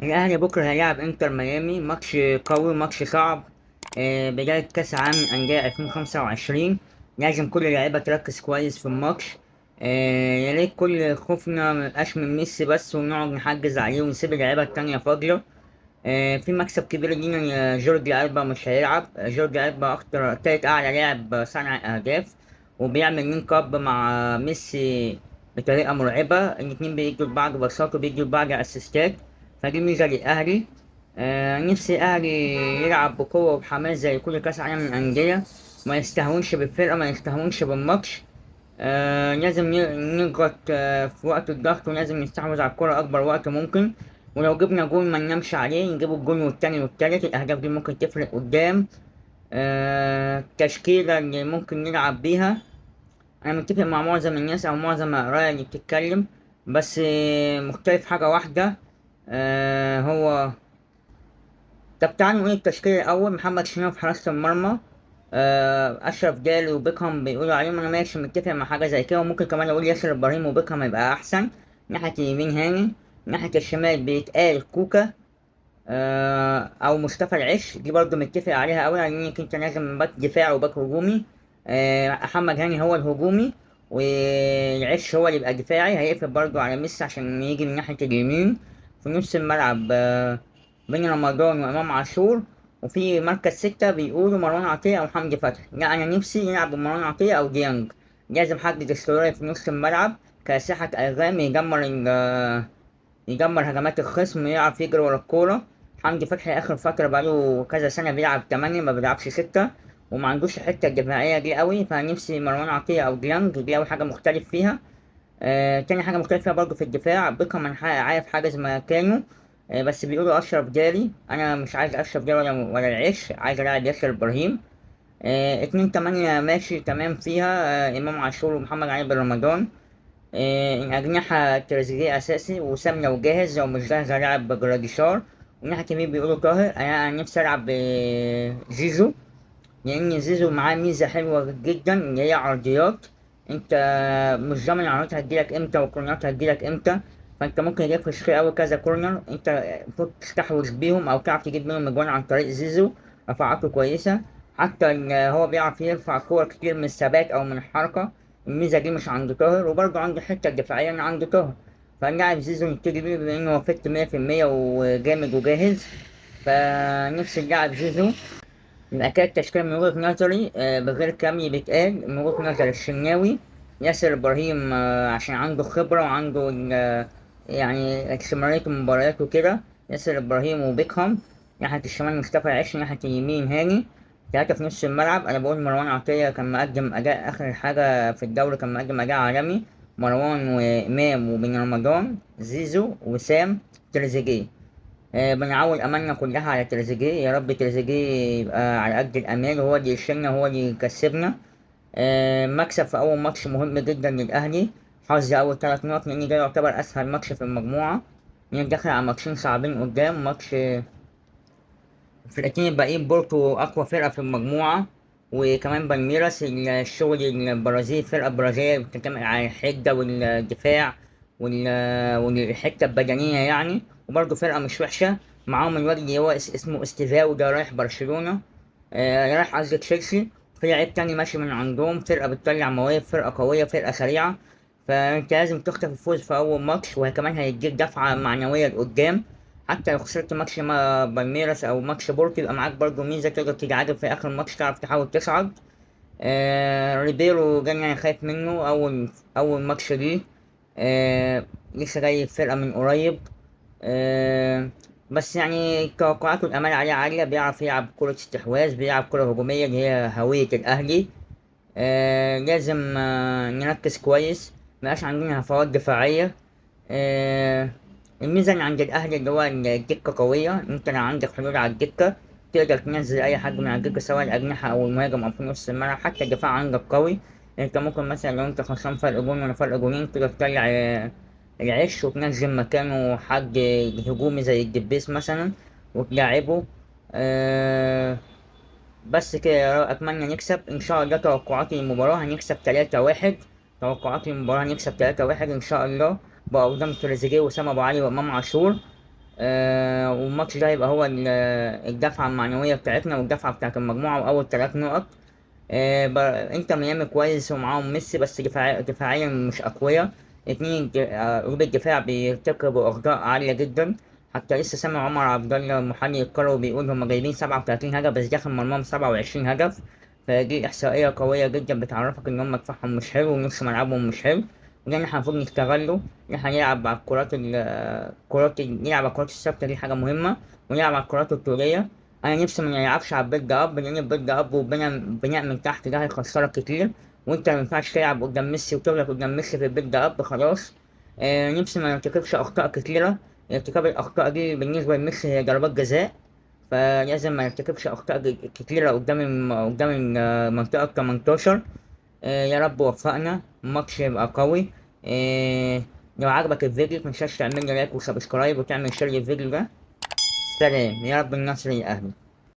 الأهلي بكرة هيلعب إنتر ميامي، ماتش قوي، ماتش صعب. بداية كأس العالم للأندية 2025. لازم كل اللعيبة تركز كويس في الماتش. يا ريت كل خوفنا ميبقاش من ميسي بس، ونقعد نحجز عليه ونسيب اللعيبة التانية فاضية. في مكسب كبير لينا إن جوردي ألبا مش هيلعب. جوردي ألبا أكتر تالت أعلى لاعب صانع أهداف، وبيعمل لينك أب مع ميسي بطريقة مرعبة. الاتنين بيدوا لبعض باصات وبيدوا لبعض أسيستات، فدي ميزة للأهلي. نفسي الأهلي يلعب بقوة وبحماس زي كل كأس عالم الأندية، ما يستهونش بالفرقة، ما يستهونش بالماتش. لازم نضغط في وقت الضغط، ولازم نستحوذ على الكرة أكبر وقت ممكن. ولو جبنا جول ما ننامش عليه، نجيب الجول والتاني والتالت، الأهداف دي ممكن تفرق قدام. التشكيلة اللي ممكن نلعب بيها، أنا متفق مع معظم الناس أو معظم الآراء اللي بتتكلم، بس مختلف حاجة واحدة. هو طب تعالى نقول التشكيلة الأول. محمد شناوي في حراسة المرمى، أشرف داري وبيكهام بيقولوا عليهم، أنا ماشي متفق مع حاجة زي كده، وممكن كمان أقول ياسر إبراهيم وبيكهام يبقى أحسن. ناحية اليمين هاني، ناحية الشمال بيتقال كوكا أو مصطفى العش، دي برضه متفق عليها أوي، لأنك أنت لازم باك دفاع وباك هجومي. محمد هاني هو الهجومي، والعش هو اللي يبقى دفاعي، هيقفل برضه على ميسي عشان يجي من ناحية اليمين. في نص الملعب بين رمضان وإمام عاشور. وفي مركز ستة بيقولوا مروان عطية أو حمدي فتحي، لا أنا نفسي يلعب بمروان عطية أو ديانج. لازم حد استمراري في نص الملعب كساحة ألغام، يدمر هجمات الخصم، يعرف يجري ورا الكورة. حمدي فتحي آخر فترة بقاله كذا سنة بيلعب تمانية، ما بيلعبش ستة، وما عندوش الحتة الدفاعية دي قوي، فنفسي مروان عطية أو ديانج، دي أول حاجة مختلف فيها. تاني حاجة مختلف فيها برضه في الدفاع، بيكهام أنا عارف حاجز مكانه. بس بيقولوا أشرف داري، أنا مش عايز أشرف داري ولا العيش، عايز ألاعب ياسر إبراهيم. اتنين تمانية ماشي تمام فيها، إمام عاشور ومحمد علي بن رمضان. الأجنحة تريزيجيه أساسي، وسام لو جاهز، لو مش جاهز هلعب بجراديشار. والناحية اليمين بيقولوا طاهر، أنا نفسي ألعب بزيزو، لأن زيزو معاه ميزة حلوة جدا اللي هي عرضيات. أنت مش ضامن العرضيات هتجيلك إمتى والكورنرات هتجيلك إمتى، فأنت ممكن يجيلك في الشوط أوي كذا كورنر، أنت المفروض تستحوذ بيهم أو تعرف تجيب منهم أجوان عن طريق زيزو. رفعاته كويسة، حتى إن هو بيعرف يرفع كور كتير من الثبات أو من الحركة. الميزة دي مش عند طاهر، وبرضه عنده الحتة الدفاعية اللي عند طاهر. فنلعب زيزو نبتدي بيه بما إنه هو فت 100% وجامد وجاهز، فنفسي نلعب زيزو. يبقى كده التشكيلة من وجهة نظري بغير كلام اللي بيتقال، من وجهة نظر الشناوي ياسر إبراهيم، عشان عنده خبرة وعنده يعني استمرارية المباريات وكده. ياسر إبراهيم وبيكهام. ناحية الشمال مصطفى العش، ناحية اليمين هاني. تلاتة في نص الملعب، أنا بقول مروان عطية كان مقدم أداء آخر حاجة في الدوري، كان مقدم أداء عالمي. مروان وإمام وبن رمضان، زيزو وسام، تريزيجيه. بنعول أملنا كلها على تريزيجيه، يا رب تريزيجيه يبقى على قد الأمال، وهو اللي يشيلنا، هو اللي يكسبنا. مكسب في أول ماتش مهم جدا للأهلي. حظ أول 3 نقط، لأن ده يعتبر أسهل ماتش في المجموعة، لأن داخل على ماتشين صعبين قدام. ماتش الفرقتين الباقيين، بورتو أقوى فرقة في المجموعة، وكمان بالميراس الشغل البرازيلي، الفرقة البرازيلية بتعتمد على الحدة والدفاع والحتة البدنية يعني، وبرضه فرقة مش وحشة. معاهم الواد اللي هو اسمه استيفاو، ده رايح برشلونة، رايح قصدي تشيلسي. في لعيب تاني ماشي من عندهم، فرقة بتطلع مواهب، فرقة قوية، فرقة سريعة. فأنت لازم تخطف الفوز في أول ماتش، وهي كمان هيديك دفعة معنوية لقدام. حتى لو خسرت ماتش مع بالميراس او ماتش بورتو، يبقى معاك برضه ميزه تقدر تتعادل في اخر الماتش، تعرف تحاول تصعد. ريبيرو جاي خايف منه، اول ماتش ليه. لسه جاي الفرقه من قريب. آه بس يعني توقعاته الامال عليه عاليه، بيعرف يلعب كره استحواذ، بيلعب كره هجوميه اللي هي هويه الاهلي. لازم نركز كويس، مبقاش عندنا هفوات دفاعيه. آه الميزة اللي عند الأهلي اللي هو إن الدكة قوية، أنت لو عندك حلول على الدكة تقدر تنزل أي حد من على الدكة، سواء الأجنحة أو المهاجم أو في نص الملعب، حتى الدفاع عندك قوي. أنت ممكن مثلا لو أنت خسران فرق جون ولا فرق جونين، تقدر تطلع العش وتنزل مكانه حد هجومي زي الدبيس مثلا وتلاعبه. آه بس كده، أتمنى نكسب إن شاء الله. توقعاتي للمباراة هنكسب 3-1. توقعاتي للمباراة هنكسب 3-1 إن شاء الله، بقى قدام تريزيجيه وسام أبو علي وإمام عاشور. والماتش ده هيبقى هو الدفعة المعنوية بتاعتنا والدفعة بتاعت المجموعة وأول 3 نقط. انتر ميامي كويس ومعاهم ميسي، بس دفاعيا مش أقوياء. اتنين قلوب الدفاع بيرتكبوا أخطاء عالية جدا. حتى لسه سامع عمر عبد الله محلل الكروي بيقول هما جايبين 37 هدف بس داخل مرماهم 27 هدف. فدي إحصائية قوية جدا بتعرفك إن هما دفاعهم مش حلو ونص ملعبهم مش حلو. وده اللي احنا المفروض نستغله، إن احنا نلعب على نلعب على الكرات الثابتة، دي حاجة مهمة. ونلعب على الكرات الطولية. أنا نفسي ما نلعبش على البيلد أب، لأن البيلد أب وبناء من تحت ده هيخسرك كتير. وأنت مينفعش تلعب قدام ميسي وتغلط قدام ميسي في البيلد أب خلاص. نفسي ما نرتكبش أخطاء كتيرة. ارتكاب الأخطاء دي بالنسبة لميسي هي ضربات جزاء. فلازم ما نرتكبش أخطاء كتيرة قدام المنطقة 18. يا رب وفقنا، الماتش يبقى قوي. لو عجبك الفيديو متنساش تعمل لي لايك وسبسكرايب وتعمل شير للفيديو ده. سلام، يا رب النصر للأهلي.